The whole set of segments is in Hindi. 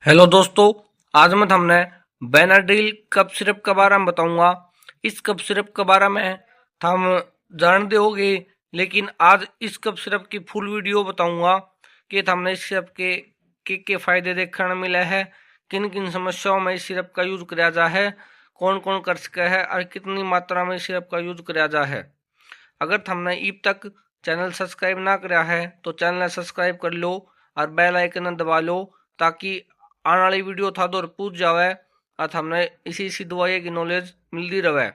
हेलो दोस्तों। आज मैं थमने बेनाड्रिल कफ सिरप के बारे में बताऊंगा। इस कफ सिरप के बारे में थम जानते होगे, लेकिन आज इस कफ सिरप की फुल वीडियो बताऊंगा कि थमने इस सिरप के फायदे देखने मिले हैं, किन किन समस्याओं में इस सिरप का यूज किया जा है, कौन कौन कर सके है और कितनी मात्रा में इस सिरप का यूज किया जा है। अगर तुमने अब तक चैनल सब्सक्राइब ना करा है तो चैनल सब्सक्राइब कर लो और बेल आइकन दबा लो, ताकि आने वाली वीडियो था दो पूछ जावे और हमने इसी दवाई की नॉलेज मिलती रहे।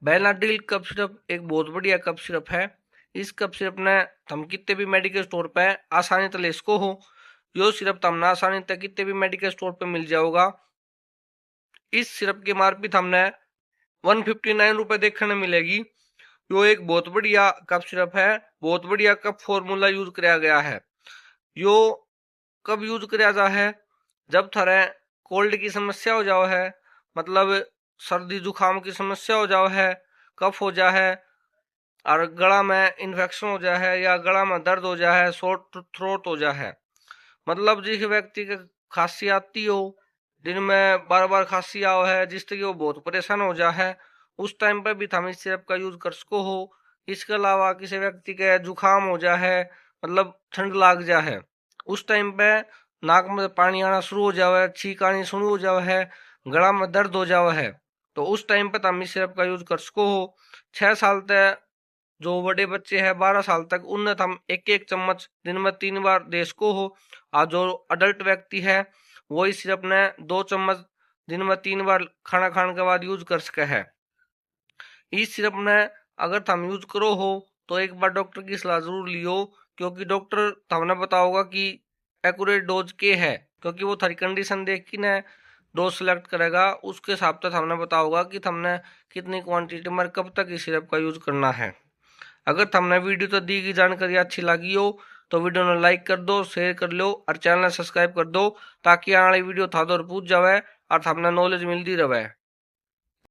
बेनाड्रिल कफ सिरप एक बहुत बढ़िया कफ सिरप है। इस कफ सिरप ने हम कितने भी मेडिकल स्टोर पे आसानी तले इसको हो, यो सिरप हमने आसानी तक कितने भी मेडिकल स्टोर पे मिल जाओगा। इस सिरप की मार्केट हमने 159 रुपए देखने मिलेगी। यो एक बहुत बढ़िया कफ सिरप है, बहुत बढ़िया कफ फॉर्मूला यूज किया गया है। यो कब यूज किया जा है? जब थारे कोल्ड की समस्या हो जाओ है, मतलब सर्दी जुकाम की समस्या हो जाओ है, कफ हो जा है और गला में इन्फेक्शन हो जा है या गला में दर्द हो जा है, शॉर्ट थ्रोट हो जा है, मतलब जिस व्यक्ति के खांसी आती हो, दिन में बार बार खांसी आओ है, जिससे कि वो बहुत परेशान हो जा है, उस टाइम पर भी हम इस सिरप का यूज कर सको हो। इसके अलावा किसी व्यक्ति के जुकाम हो जा है, मतलब ठंड लाग जा है, उस टाइम पे नाक में पानी आना शुरू हो जावे, छींक आनी शुरू हो जावे है, गला में दर्द हो जावे है, तो उस टाइम पे हम इस सिरप का यूज कर सको हो। 6 साल तक जो बड़े बच्चे हैं 12 साल तक, उन्हें हम एक एक चम्मच दिन में 3 बार दे सको हो। और जो अडल्ट व्यक्ति है वो इस सिरप ने 2 चम्मच दिन में 3 बार खाना खाने के बाद यूज कर सके है। इस सिरप ने अगर तुम यूज करो हो तो एक बार डॉक्टर की सलाह जरूर लियो, क्योंकि डॉक्टर तुमने बताओगा कि एक्यूरेट डोज के है, क्योंकि वो थारी कंडीशन देख के ना डोज सेलेक्ट करेगा, उसके हिसाब से हमने बताओगा कि तुमने कितनी क्वांटिटी में कब तक इस सिरप का यूज करना है। अगर तुमने वीडियो तो दी गई जानकारी अच्छी लगी हो तो वीडियो ने लाइक कर दो, शेयर कर लो और चैनल सब्सक्राइब कर दो, ताकि आने वाली वीडियो था दो पूछ जावे और हमने नॉलेज मिलती रहे।